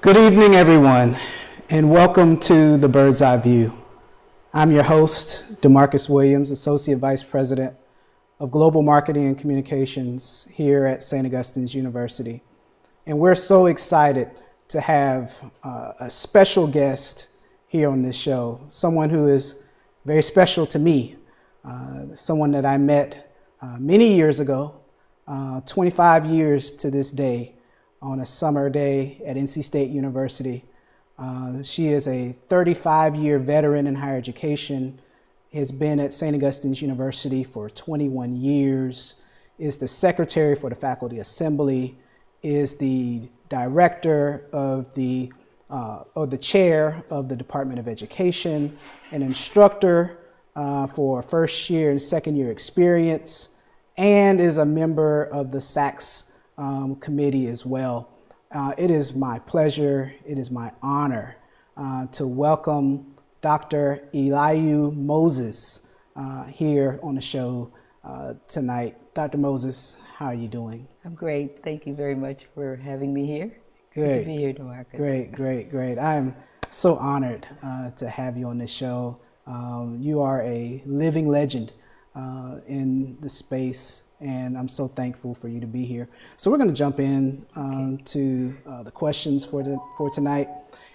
Good evening, everyone, and welcome to the Bird's Eye View. I'm your host, Demarcus Williams, Associate Vice President of Global Marketing and Communications here at St. Augustine's University. And we're so excited to have a special guest here on this show, someone who is very special to me, someone that I met many years ago, 25 years to this day, on a summer day at NC State University. She is a 35-year veteran in higher education, has been at St. Augustine's University for 21 years, is the secretary for the Faculty Assembly, is the director of or the chair of the Department of Education, an instructor for first year and second year experience, and is a member of the SACS committee as well. It is my pleasure, it is my honor to welcome Dr. Iyailu Moses here on the show tonight. Dr. Moses, how are you doing? I'm great. Thank you very much for having me here. Good to be here, Demarcus. Great. I'm so honored to have you on this show. You are a living legend in the space, and I'm so thankful for you to be here. So we're going to jump in to the questions for tonight.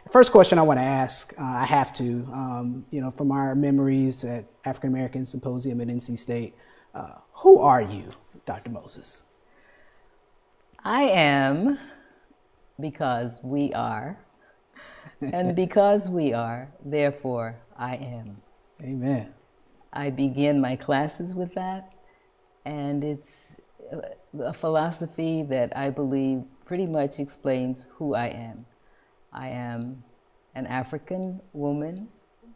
The first question I want to ask, I have to, from our memories at African American Symposium at NC State, who are you, Dr. Moses? I am because we are, and because we are, therefore I am. Amen. I begin my classes with that, and it's a philosophy that I believe pretty much explains who I am. I am an African woman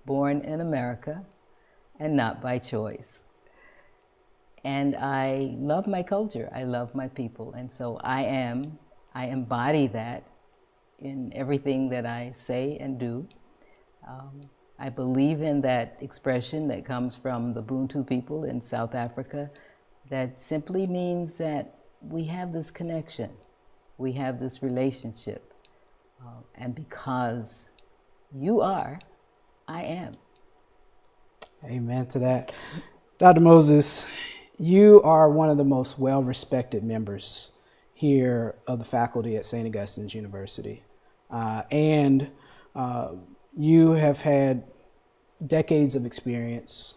born in America and not by choice. And I love my culture, I love my people, and so I embody that in everything that I say and do. I believe in that expression that comes from the Bantu people in South Africa that simply means that we have this connection, we have this relationship, and because you are, I am. Amen to that. Dr. Moses, you are one of the most well-respected members here of the faculty at St. Augustine's University. And you have had decades of experience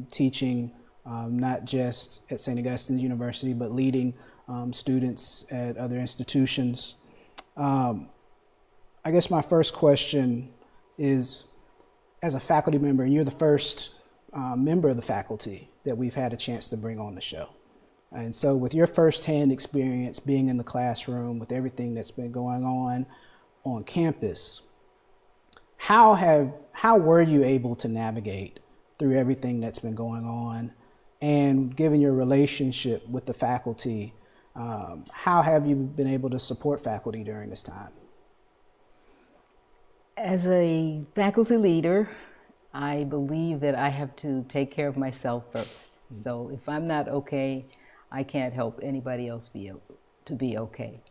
teaching, not just at St. Augustine's University, but leading students at other institutions. I guess my first question is, as a faculty member, and you're the first member of the faculty that we've had a chance to bring on the show. And so with your firsthand experience being in the classroom, with everything that's been going on campus, how were you able to navigate through everything that's been going on? And given your relationship with the faculty, how have you been able to support faculty during this time? As a faculty leader, I believe that I have to take care of myself first. So if I'm not okay, I can't help anybody else to be okay.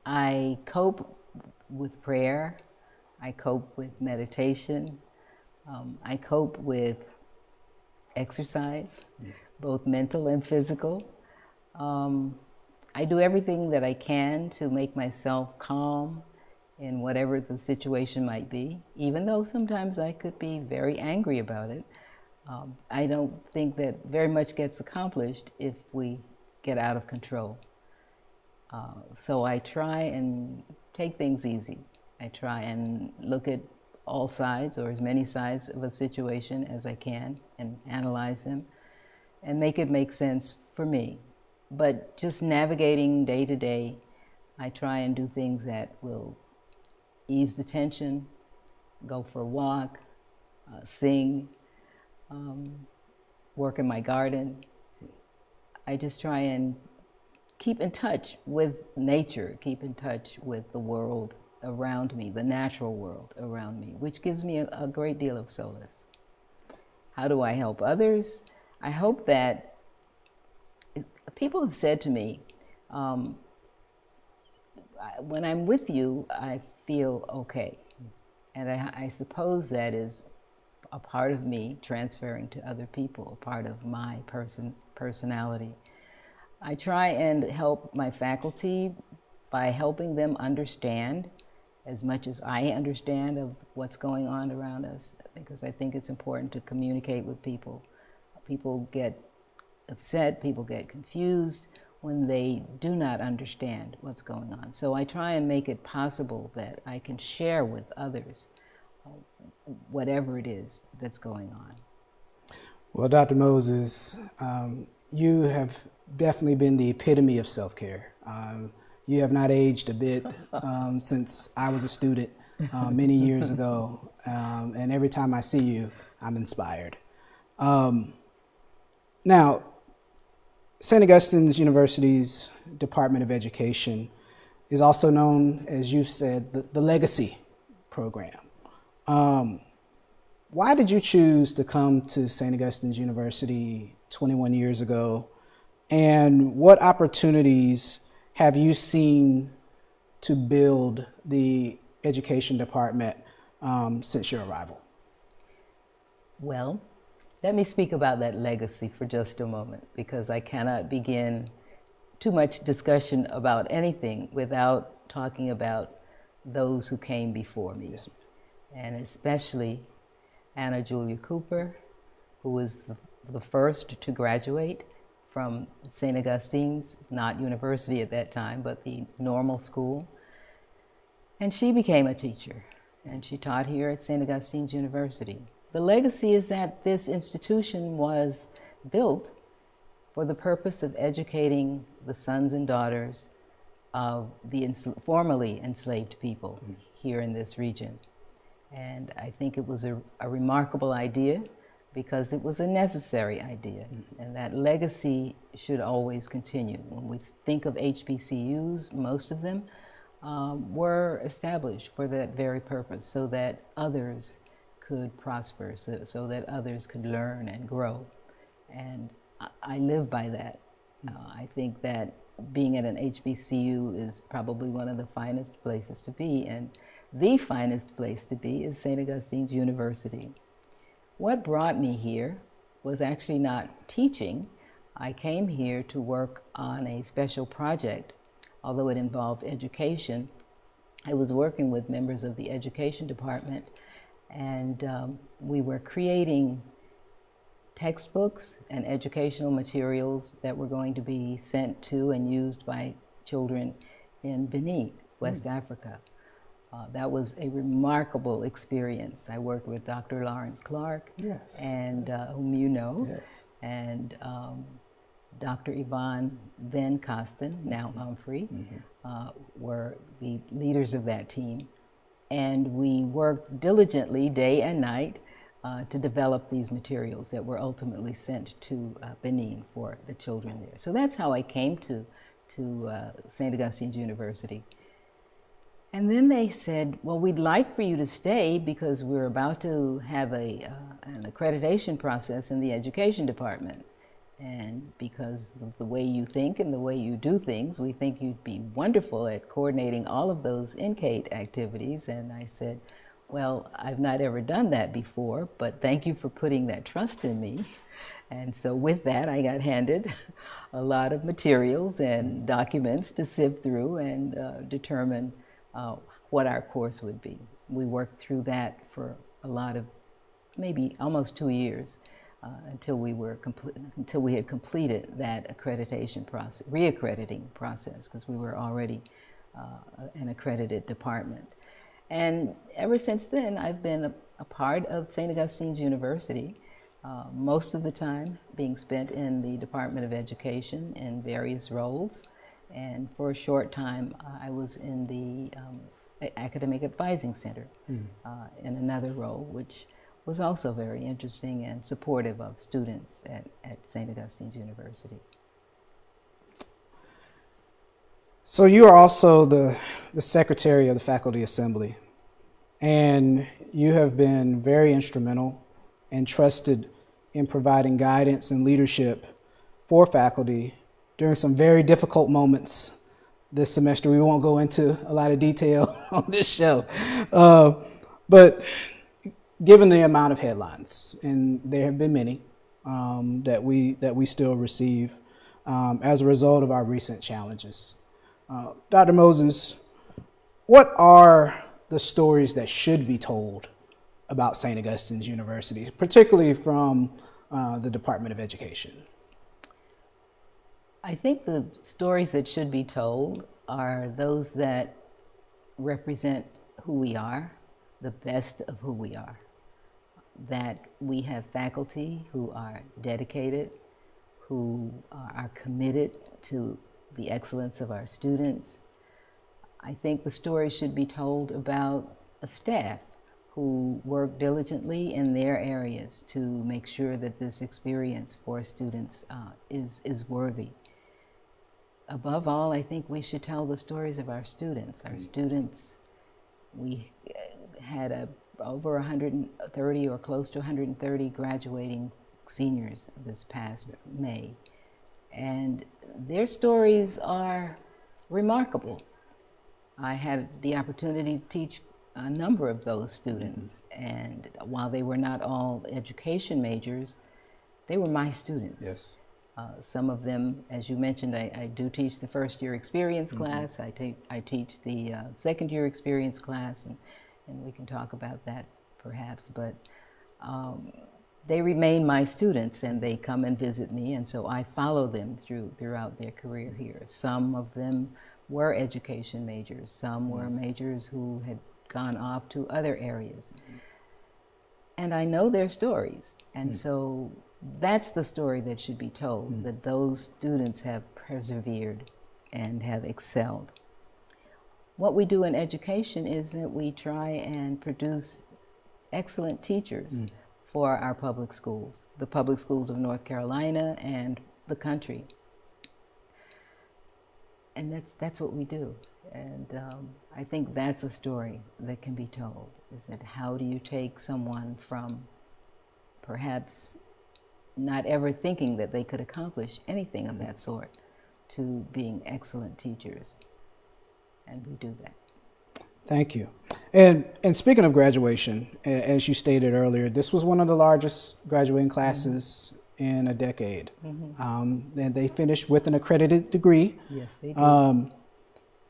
I cope with prayer. I cope with meditation. I cope with exercise, both mental and physical. I do everything that I can to make myself calm in whatever the situation might be, even though sometimes I could be very angry about it. I don't think that very much gets accomplished if we get out of control. So I try and take things easy. I try and look at all sides, or as many sides of a situation as I can, and analyze them and make it make sense for me. But just navigating day to day, I try and do things that will ease the tension, go for a walk, sing, work in my garden. I just try and keep in touch with nature, keep in touch with the world around me, the natural world around me, which gives me a great deal of solace. How do I help others? I hope that people have said to me, when I'm with you, I feel okay. And I suppose that is a part of me transferring to other people, a part of my personality. I try and help my faculty by helping them understand as much as I understand of what's going on around us, because I think it's important to communicate with people. People get upset, people get confused when they do not understand what's going on. So I try and make it possible that I can share with others whatever it is that's going on. Well, Dr. Moses, you have definitely been the epitome of self-care. You have not aged a bit since I was a student many years ago, and every time I see you, I'm inspired. Now, St. Augustine's University's Department of Education is also known, as you've said, the Legacy Program. Why did you choose to come to St. Augustine's University 21 years ago? And what opportunities have you seen to build the education department since your arrival? Well, let me speak about that legacy for just a moment, because I cannot begin too much discussion about anything without talking about those who came before me. Yes. And especially Anna Julia Cooper, who was the first to graduate from St. Augustine's, not university at that time, but the normal school. And she became a teacher, and she taught here at St. Augustine's University. The legacy is that this institution was built for the purpose of educating the sons and daughters of the formerly enslaved people here in this region. And I think it was a remarkable idea, because it was a necessary idea, and that legacy should always continue. When we think of HBCUs, most of them were established for that very purpose, so that others could prosper, so that others could learn and grow. And I live by that. I think that being at an HBCU is probably one of the finest places to be, and the finest place to be is St. Augustine's University. What brought me here was actually not teaching. I came here to work on a special project. Although it involved education, I was working with members of the education department, and we were creating textbooks and educational materials that were going to be sent to and used by children in Benin, West Africa. That was a remarkable experience. I worked with Dr. Lawrence Clark, Yes. and whom you know, Yes. and Dr. Yvonne Van Kosten, now Humphrey, were the leaders of that team. And we worked diligently day and night to develop these materials that were ultimately sent to Benin for the children there. So that's how I came to St. Augustine's University. And then they said, well, we'd like for you to stay because we're about to have an accreditation process in the education department. And because of the way you think and the way you do things, we think you'd be wonderful at coordinating all of those NCATE activities. And I said, well, I've not ever done that before, but thank you for putting that trust in me. And so with that, I got handed a lot of materials and documents to sift through and determine what our course would be. We worked through that for a lot of, maybe almost 2 years, until we had completed that accreditation process, reaccrediting process, because we were already an accredited department. And ever since then, I've been a part of St. Augustine's University, most of the time being spent in the Department of Education in various roles. And for a short time, I was in the Academic Advising Center in another role, which was also very interesting and supportive of students at St. Augustine's University. So you are also the Secretary of the Faculty Assembly, and you have been very instrumental and trusted in providing guidance and leadership for faculty during some very difficult moments this semester. We won't go into a lot of detail on this show. But given the amount of headlines, and there have been many that we still receive as a result of our recent challenges, Dr. Moses, what are the stories that should be told about St. Augustine's University, particularly from the Department of Education? I think the stories that should be told are those that represent who we are, the best of who we are. That we have faculty who are dedicated, who are committed to the excellence of our students. I think the story should be told about a staff who work diligently in their areas to make sure that this experience for students is worthy. Above all, I think we should tell the stories of our students. Our students, we had over 130 or close to 130 graduating seniors this past May. And their stories are remarkable. I had the opportunity to teach a number of those students, and while they were not all education majors, they were my students. Yes. Some of them, as you mentioned, I do teach the first year experience class. I teach the second year experience class, and we can talk about that perhaps, but they remain my students, and they come and visit me, and so I follow them throughout their career here. Some of them were education majors. Some were majors who had gone off to other areas. And I know their stories, and so that's the story that should be told, that those students have persevered and have excelled. What we do in education is that we try and produce excellent teachers for our public schools, the public schools of North Carolina and the country. And that's what we do. And I think that's a story that can be told, is that how do you take someone from perhaps not ever thinking that they could accomplish anything of that sort to being excellent teachers. And we do that. Thank you. And speaking of graduation, as you stated earlier, this was one of the largest graduating classes in a decade. And they finished with an accredited degree. Yes, they did.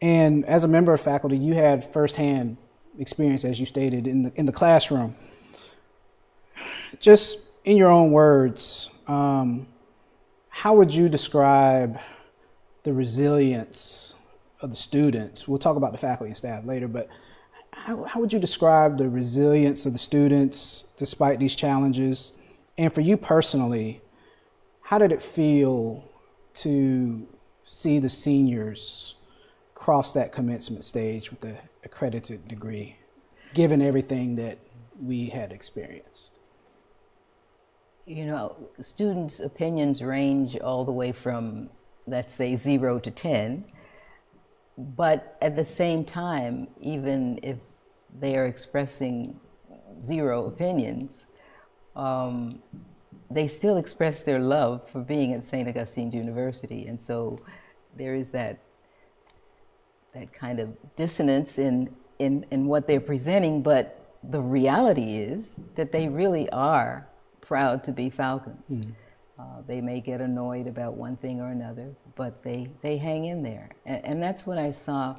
And as a member of faculty, you had firsthand experience, as you stated, in the classroom. Just in your own words, how would you describe the resilience of the students? We'll talk about the faculty and staff later, but how would you describe the resilience of the students despite these challenges? And for you personally, how did it feel to see the seniors cross that commencement stage with the accredited degree, given everything that we had experienced? You know, students' opinions range all the way from, let's say, 0 to 10. But at the same time, even if they are expressing 0 opinions, they still express their love for being at St. Augustine's University. And so there is that kind of dissonance in what they're presenting, but the reality is that they really are proud to be Falcons. They may get annoyed about one thing or another, but they hang in there. And that's what I saw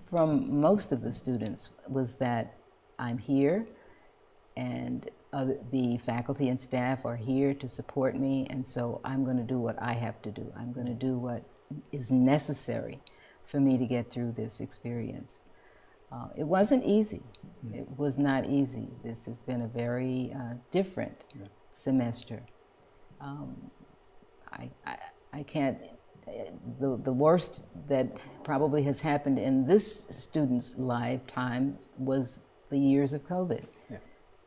from most of the students, was that I'm here, and the faculty and staff are here to support me, and so I'm going to do what I have to do. I'm going to do what is necessary for me to get through this experience. It wasn't easy. It was not easy. This has been a very different semester. I can't, the worst that probably has happened in this student's lifetime was the years of COVID.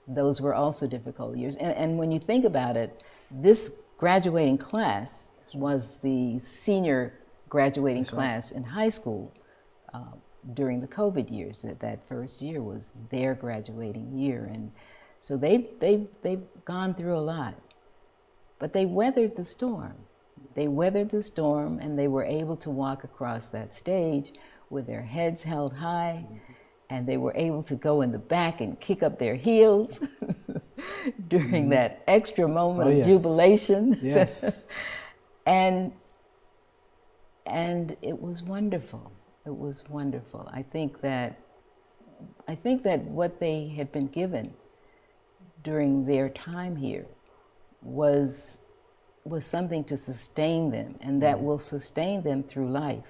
Those were also difficult years. And when you think about it, this graduating class was the senior graduating class in high school during the COVID years. That first year was their graduating year. And so they've gone through a lot. But they weathered the storm. They weathered the storm, and they were able to walk across that stage with their heads held high, and they were able to go in the back and kick up their heels during that extra moment of jubilation. Yes. And it was wonderful. It was wonderful. I think that what they had been given during their time here was something to sustain them, and that will sustain them through life,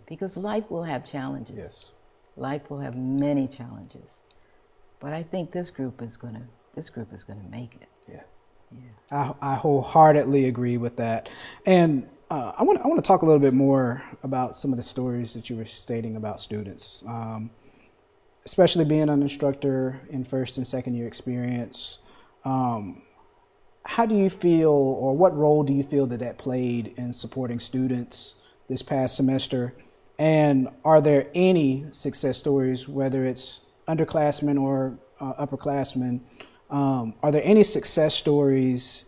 because life will have challenges. Yes. Life will have many challenges, but I think this group is gonna make it. Yeah. Yeah. I wholeheartedly agree with that. And I want to talk a little bit more about some of the stories that you were stating about students, especially being an instructor in first and second year experience. How do you feel, or what role do you feel that played in supporting students this past semester? And are there any success stories, whether it's underclassmen or upperclassmen? Are there any success stories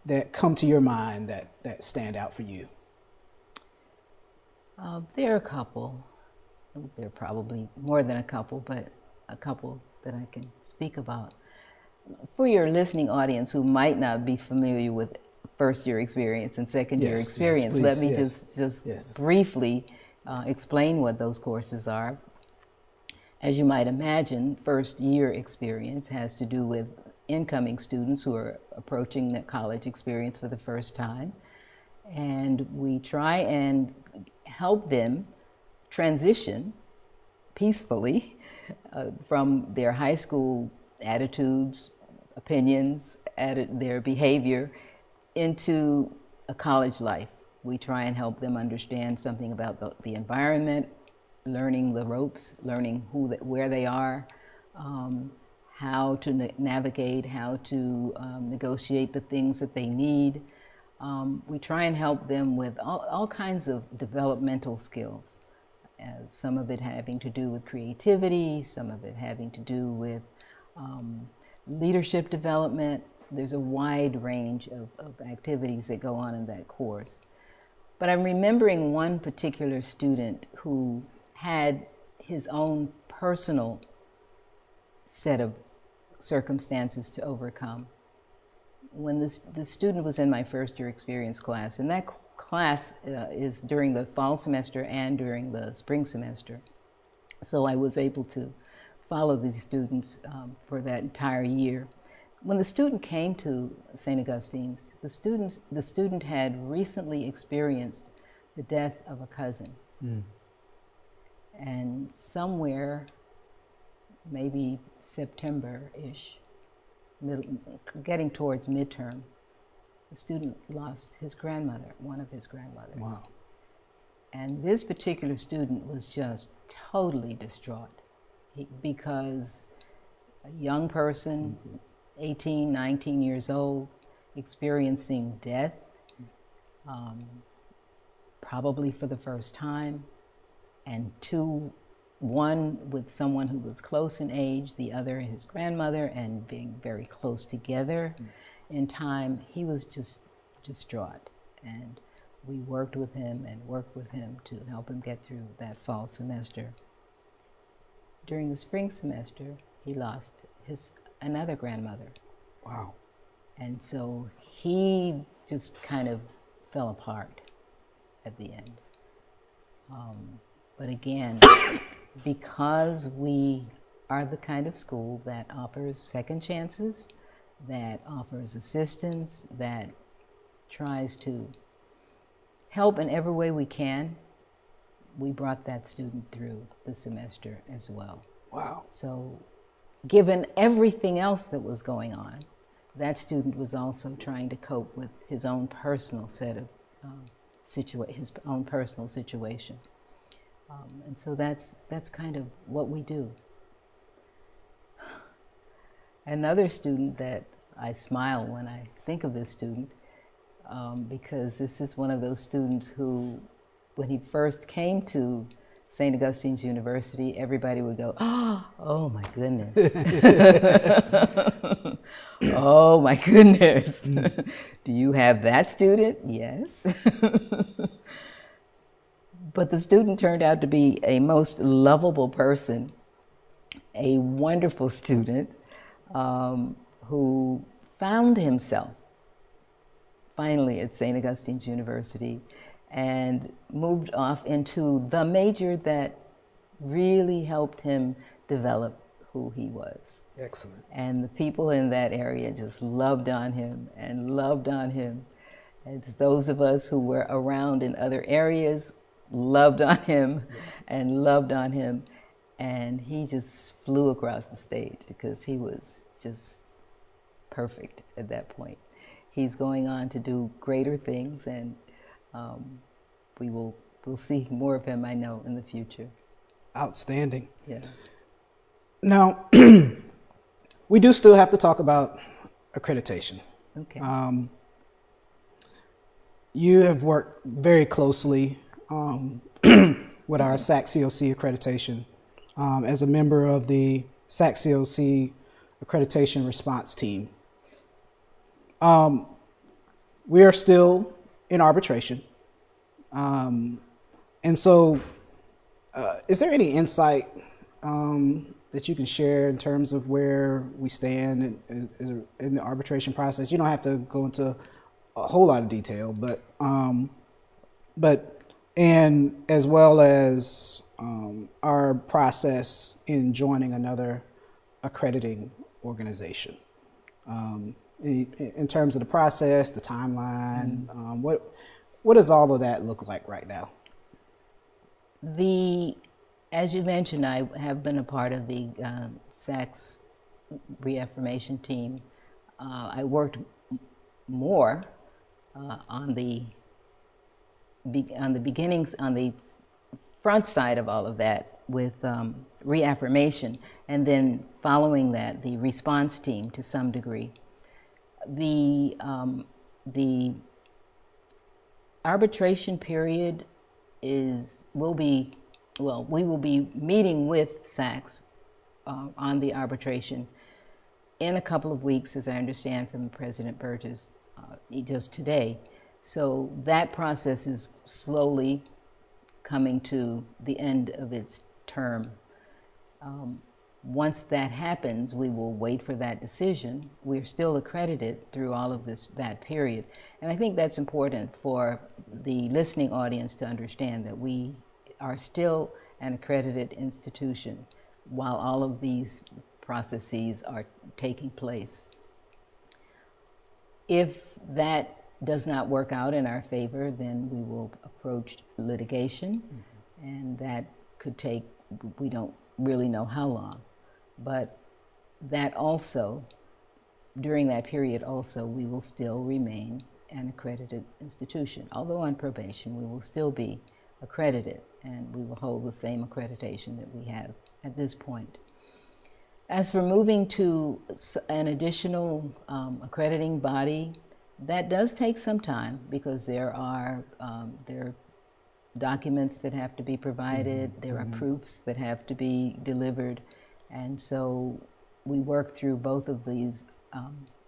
that come to your mind that stand out for you? There are a couple. There are probably more than a couple, but a couple that I can speak about. For your listening audience who might not be familiar with first year experience and second year experience, let me just briefly explain what those courses are. As you might imagine, first year experience has to do with incoming students who are approaching the college experience for the first time. And we try and help them transition peacefully from their high school attitudes, opinions, their behavior into a college life. We try and help them understand something about the environment, learning the ropes, learning where they are, how to navigate, how to negotiate the things that they need. We try and help them with all kinds of developmental skills. Some of it having to do with creativity, some of it having to do with leadership development. There's a wide range of activities that go on in that course. But I'm remembering one particular student who had his own personal set of circumstances to overcome. When the student was in my first year experience class, and that class is during the fall semester and during the spring semester. So I was able to follow these students for that entire year. When the student came to St. Augustine's, the student had recently experienced the death of a cousin. And somewhere, maybe September-ish, getting towards midterm, the student lost his grandmother, one of his grandmothers. Wow. And this particular student was just totally distraught because a young person, 18, 19 years old, experiencing death, probably for the first time, and one with someone who was close in age, the other his grandmother, and being very close together in time. He was just distraught, and we worked with him to help him get through that fall semester. During the spring semester, he lost another grandmother. Wow. And so he just kind of fell apart at the end. But again, because we are the kind of school that offers second chances, that offers assistance, that tries to help in every way we can, we brought that student through the semester as well. Wow. So given everything else that was going on, that student was also trying to cope with his own personal set of his own personal situation. And so that's kind of what we do. Another student that I smile when I think of this student, because this is one of those students who, when he first came to St. Augustine's University, everybody would go, oh my goodness. Oh my goodness. Do you have that student? Yes. But the student turned out to be a most lovable person, a wonderful student who found himself finally at St. Augustine's University and moved off into the major that really helped him develop who he was. Excellent. And the people in that area just loved on him and loved on him. And those of us who were around in other areas loved on him and loved on him. And he just flew across the stage because he was just perfect at that point. He's going on to do greater things, and we'll see more of him, I know, in the future. Outstanding. Yeah. Now, we do still have to talk about accreditation. Okay. You have worked very closely with our SAC-COC accreditation as a member of the SAC-COC accreditation response team. We are still in arbitration. And so is there any insight that you can share in terms of where we stand in the arbitration process? You don't have to go into a whole lot of detail, but and as well as our process in joining another accrediting organization. In terms of the process, the timeline, what does all of that look like right now? As you mentioned, I have been a part of the SAC's reaffirmation team. I worked more on the beginnings, on the front side of all of that with reaffirmation, and then following that, the response team to some degree. The arbitration period we will be meeting with SACs on the arbitration in a couple of weeks, as I understand from President Burgess just today. So that process is slowly coming to the end of its term. Once that happens, we will wait for that decision. We're still accredited through all of that period. And I think that's important for the listening audience to understand, that we are still an accredited institution while all of these processes are taking place. If that does not work out in our favor, then we will approach litigation, and that could take, we don't really know how long. But that also, during that period also, we will still remain an accredited institution. Although on probation, we will still be accredited, and we will hold the same accreditation that we have at this point. As for moving to an additional accrediting body, that does take some time, because there are documents that have to be provided, there are proofs that have to be delivered, and so we work through both of these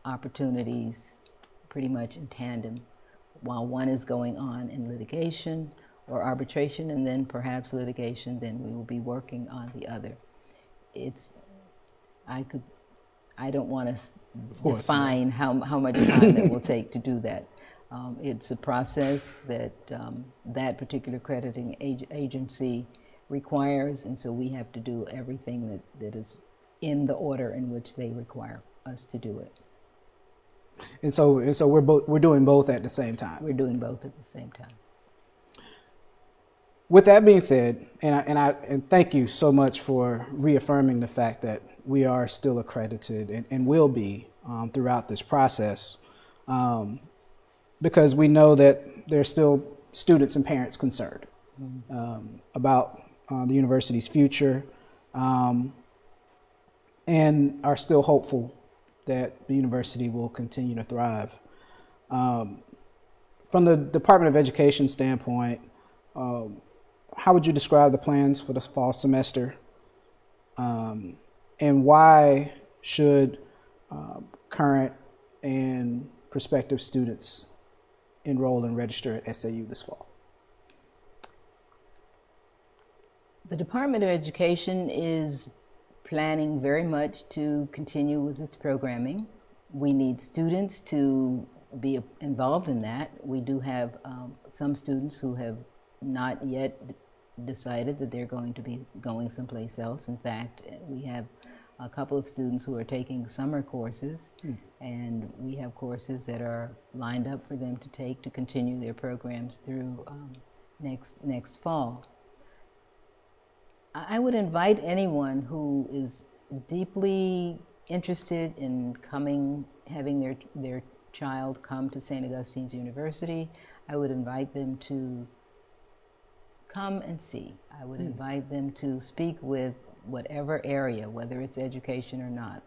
opportunities pretty much in tandem. While one is going on in litigation or arbitration, and then perhaps litigation, then we will be working on the other. I don't want to define how much time it will take to do that. It's a process that that particular accrediting agency requires, and so we have to do everything that is in the order in which they require us to do it. And so we're doing both at the same time. We're doing both at the same time. With that being said, and thank you so much for reaffirming the fact that we are still accredited and will be throughout this process, because we know that there's still students and parents concerned about the university's future, and are still hopeful that the university will continue to thrive. From the Department of Education standpoint, how would you describe the plans for the fall semester? And why should current and prospective students enroll and register at SAU this fall? The Department of Education is planning very much to continue with its programming. We need students to be involved in that. We do have some students who have not yet decided that they're going to be going someplace else. In fact, we have a couple of students who are taking summer courses, and we have courses that are lined up for them to take to continue their programs through next fall. I would invite anyone who is deeply interested in having their child come to St. Augustine's University. I would invite them to come and see. I would invite them to speak with whatever area, whether it's education or not.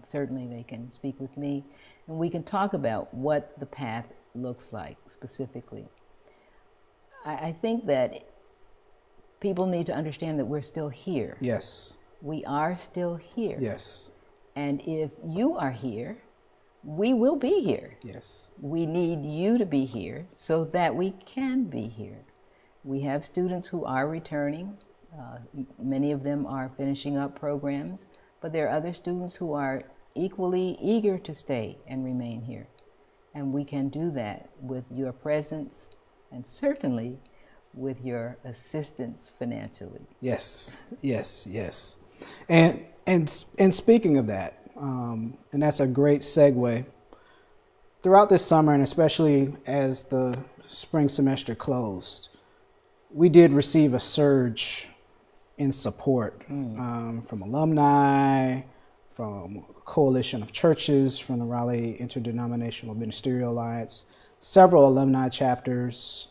Certainly they can speak with me, and we can talk about what the path looks like specifically. I think that people need to understand that we're still here. Yes. We are still here. Yes. And if you are here, we will be here. Yes. We need you to be here so that we can be here. We have students who are returning. Many of them are finishing up programs, but there are other students who are equally eager to stay and remain here. And we can do that with your presence and certainly with your assistance financially. Yes, yes, yes. And speaking of that, and that's a great segue. Throughout this summer, and especially as the spring semester closed, we did receive a surge in support from alumni, from a coalition of churches, from the Raleigh Interdenominational Ministerial Alliance, several alumni chapters,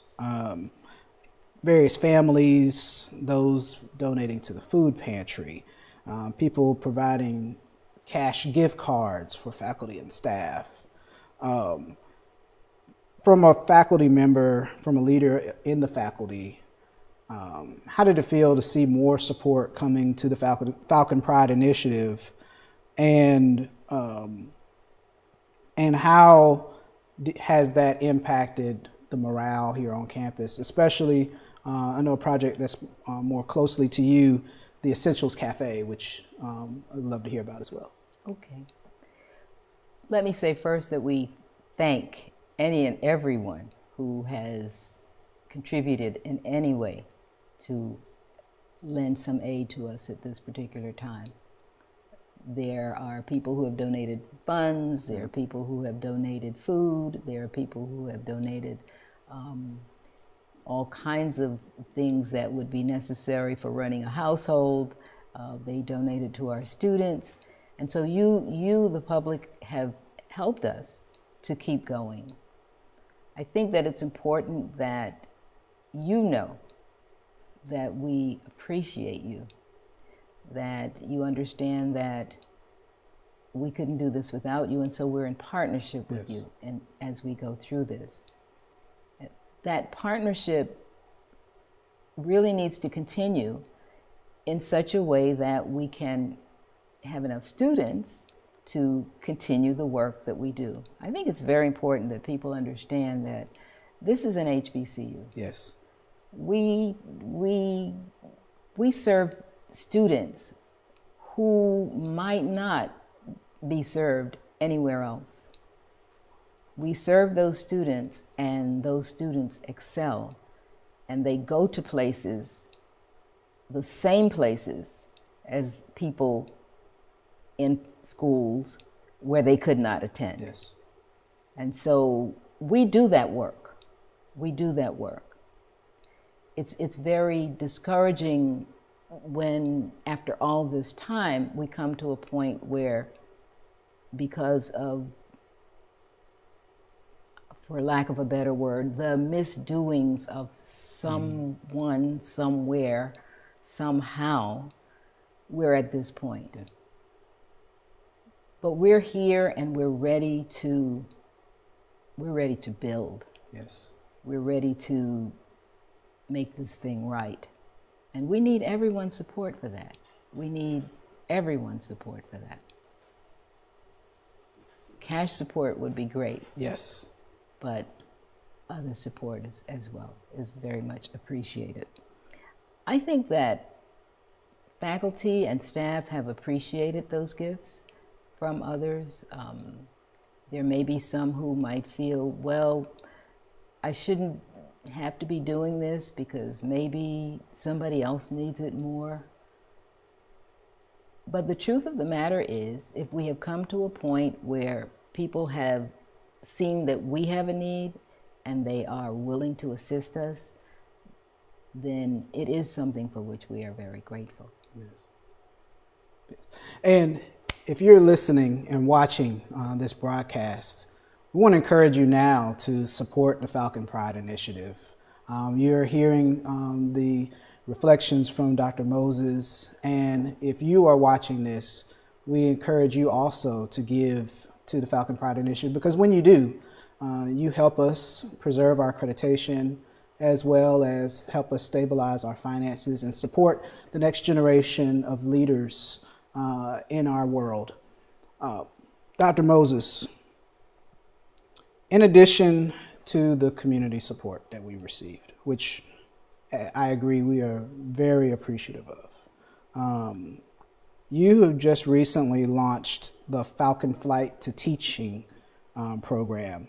various families, those donating to the food pantry, people providing cash gift cards for faculty and staff. From a faculty member, from a leader in the faculty, how did it feel to see more support coming to the Falcon Pride Initiative, and how has that impacted the morale here on campus, especially I know a project that's more closely to you, the Essentials Cafe, which I'd love to hear about as well. Okay. Let me say first that we thank any and everyone who has contributed in any way to lend some aid to us at this particular time. There are people who have donated funds, there are people who have donated food, there are people who have donated all kinds of things that would be necessary for running a household. They donated to our students. And so you, the public, have helped us to keep going. I think that it's important that you know that we appreciate you, that you understand that we couldn't do this without you, and so we're in partnership with you and as we go through this. That partnership really needs to continue in such a way that we can have enough students to continue the work that we do. I think it's very important that people understand that this is an HBCU. Yes. We serve students who might not be served anywhere else. We serve those students, and those students excel, and they go to places, the same places as people in schools where they could not attend. Yes. And so we do that work. We do that work. It's very discouraging when, after all this time, we come to a point where, because of, for lack of a better word, the misdoings of someone, somewhere, somehow, we're at this point. Yeah. But we're here and we're ready to build. Yes. We're ready to make this thing right. And we need everyone's support for that. We need everyone's support for that. cash support would be great, Yes. but other support as well is very much appreciated. I think that faculty and staff have appreciated those gifts from others. There may be some who might feel, well, I shouldn't have to be doing this because maybe somebody else needs it more. But the truth of the matter is, if we have come to a point where people have seen that we have a need and they are willing to assist us, then it is something for which we are very grateful. Yes. And if you're listening and watching this broadcast, we want to encourage you now to support the Falcon Pride Initiative. You're hearing the reflections from Dr. Moses, and if you are watching this, we encourage you also to give to the Falcon Pride Initiative, because when you do, you help us preserve our accreditation, as well as help us stabilize our finances and support the next generation of leaders in our world. Dr. Moses, in addition to the community support that we received, which I agree we are very appreciative of, you have just recently launched the Falcon Flight to Teaching program.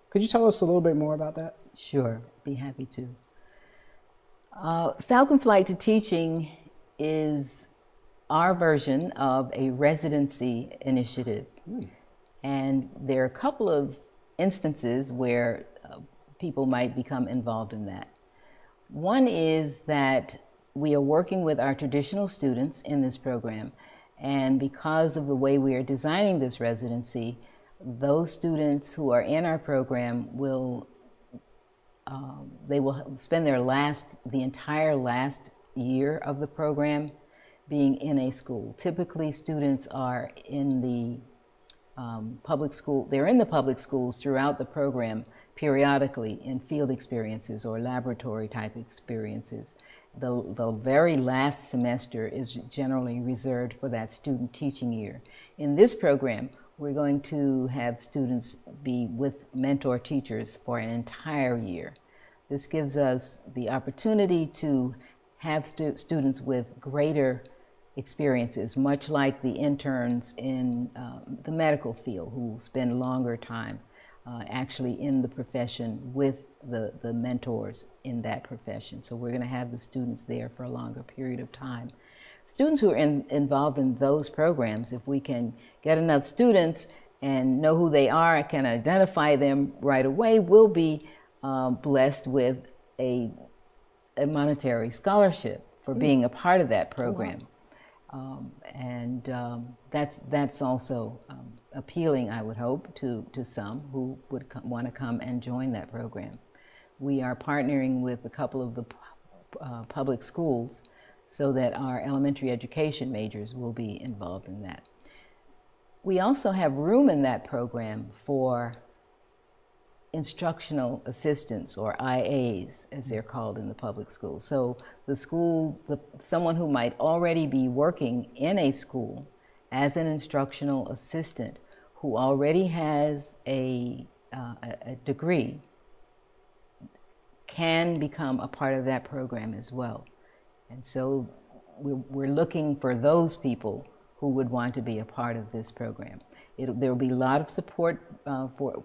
Could you tell us a little bit more about that? Sure, be happy to. Falcon Flight to Teaching is our version of a residency initiative. And there are a couple of instances where people might become involved in that. One is that we are working with our traditional students in this program, and because of the way we are designing this residency, those students who are in our program will spend the entire last year of the program being in a school. Typically, students are in the public school. They're in the public schools throughout the program, periodically in field experiences or laboratory type experiences. The very last semester is generally reserved for that student teaching year. In this program, we're going to have students be with mentor teachers for an entire year. This gives us the opportunity to have students with greater experiences, much like the interns in the medical field who spend longer time actually in the profession with the mentors in that profession. So we're going to have the students there for a longer period of time. Students who are involved in those programs, if we can get enough students and know who they are, can identify them right away, will be blessed with a monetary scholarship for being a part of that program. That's also appealing, I would hope, to some who would want to come and join that program. We are partnering with a couple of the public schools so that our elementary education majors will be involved in that. We also have room in that program for instructional assistants, or IAs, as they're called in the public schools. So someone who might already be working in a school as an instructional assistant who already has a degree can become a part of that program as well. And so we're looking for those people who would want to be a part of this program. There will be a lot of support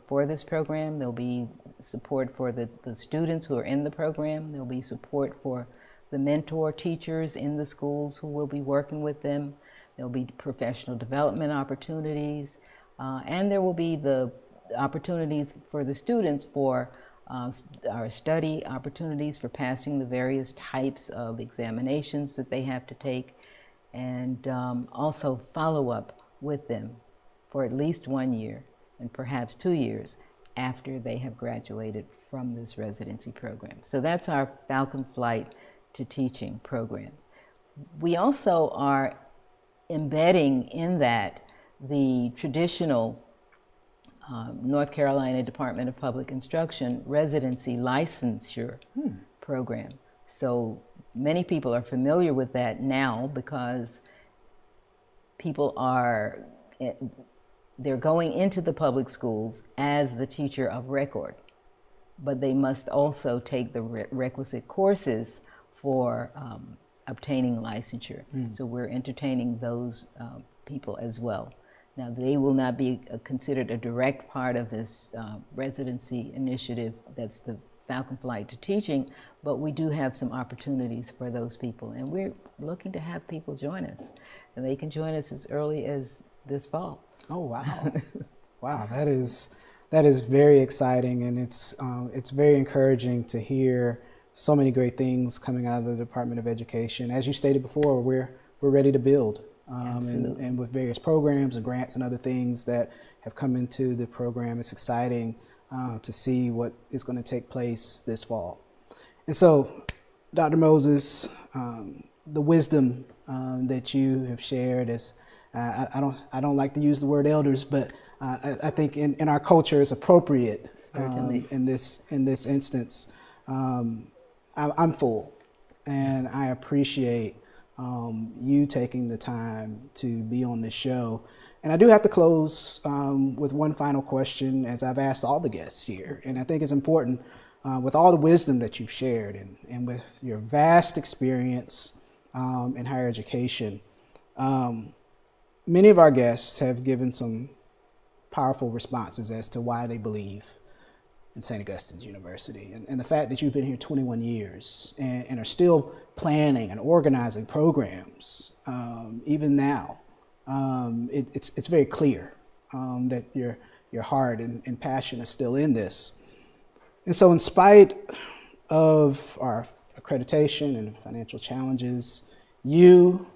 for this program. There'll be support for the students who are in the program. There'll be support for the mentor teachers in the schools who will be working with them. There'll be professional development opportunities. And there will be the opportunities for the students for our study opportunities for passing the various types of examinations that they have to take, and also follow up with them for at least 1 year and perhaps 2 years after they have graduated from this residency program. So that's our Falcon Flight to Teaching program. We also are embedding in that the traditional North Carolina Department of Public Instruction residency licensure program. So many people are familiar with that now because people are they're going into the public schools as the teacher of record, but they must also take the requisite courses for obtaining licensure. So we're entertaining those people as well. Now, they will not be considered a direct part of this residency initiative that's the Falcon Flight to Teaching, but we do have some opportunities for those people, and we're looking to have people join us. And they can join us as early as this fall. Oh, wow. Wow, that is very exciting, and it's very encouraging to hear so many great things coming out of the Department of Education. As you stated before, we're ready to build, and with various programs and grants and other things that have come into the program, it's exciting to see what is going to take place this fall. And so, Dr. Moses, the wisdom that you have shared is, I don't like to use the word elders, but I think in our culture it's appropriate in this instance. I'm full, and I appreciate you taking the time to be on this show. And I do have to close with one final question, as I've asked all the guests here. And I think it's important, with all the wisdom that you've shared and with your vast experience in higher education, many of our guests have given some powerful responses as to why they believe in St. Augustine's University. And the fact that you've been here 21 years and are still planning and organizing programs, even now, it's very clear that your heart and passion is still in this. And so in spite of our accreditation and financial challenges, you,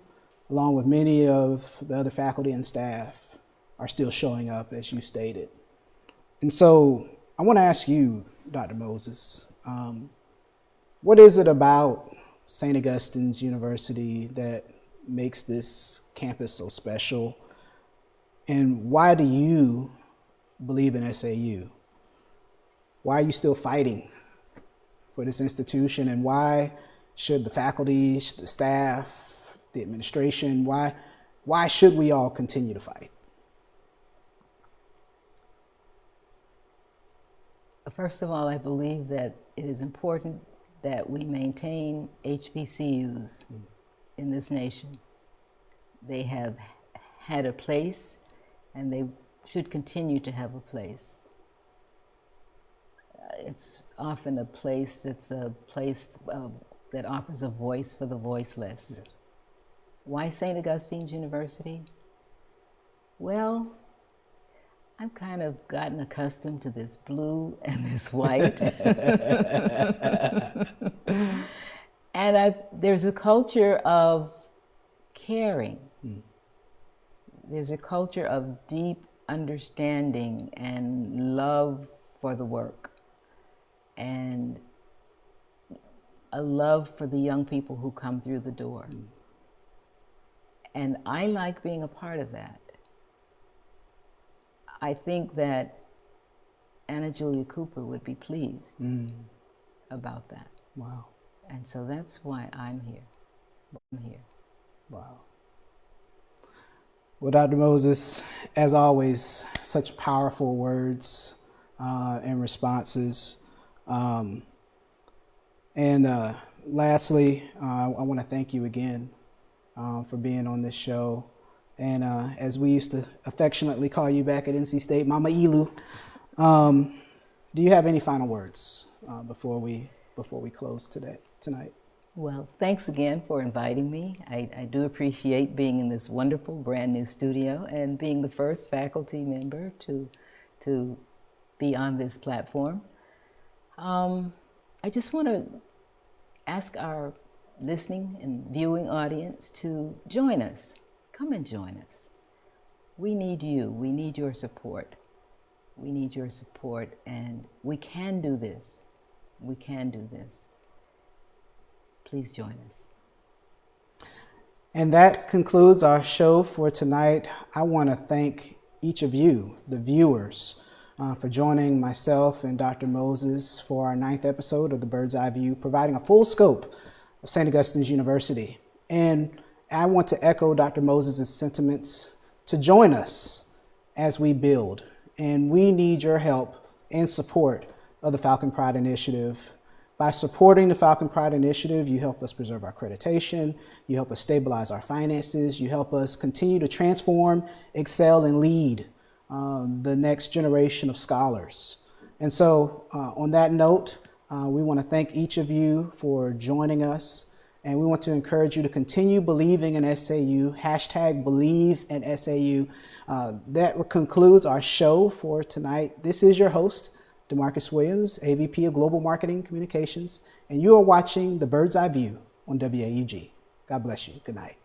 along with many of the other faculty and staff, are still showing up, as you stated. And so I want to ask you, Dr. Moses, what is it about St. Augustine's University that makes this campus so special? And why do you believe in SAU? Why are you still fighting for this institution? And why should the faculty, the staff, the administration, why should we all continue to fight? First of all, I believe that it is important that we maintain HBCUs in this nation. They have had a place, and they should continue to have a place. It's often a place that's a place that offers a voice for the voiceless. Yes. Why St. Augustine's University? Well, I've kind of gotten accustomed to this blue and this white. And there's a culture of caring. There's a culture of deep understanding and love for the work, and a love for the young people who come through the door. And I like being a part of that. I think that Anna Julia Cooper would be pleased about that. Wow. And so that's why I'm here. Wow. Well, Dr. Moses, as always, such powerful words and responses. Lastly, I want to thank you again for being on this show. And as we used to affectionately call you back at NC State, Mama Iyailu, do you have any final words before we close tonight? Well, thanks again for inviting me. I do appreciate being in this wonderful brand new studio and being the first faculty member to be on this platform. I just want to ask our listening and viewing audience to join us. Come and join us. We need you. We need your support. We need your support, and we can do this. We can do this. Please join us. And that concludes our show for tonight. I want to thank each of you, the viewers, for joining myself and Dr. Moses for our 9th episode of the Bird's Eye View, providing a full scope of St. Augustine's University. And I want to echo Dr. Moses' sentiments to join us as we build. And we need your help and support of the Falcon Pride Initiative. By supporting the Falcon Pride Initiative, you help us preserve our accreditation, you help us stabilize our finances, you help us continue to transform, excel, and lead the next generation of scholars. And so on that note, we want to thank each of you for joining us, and we want to encourage you to continue believing in SAU, hashtag believe in SAU. That concludes our show for tonight. This is your host, Demarcus Williams, AVP of Global Marketing Communications, and you are watching The Bird's Eye View on WAUG. God bless you. Good night.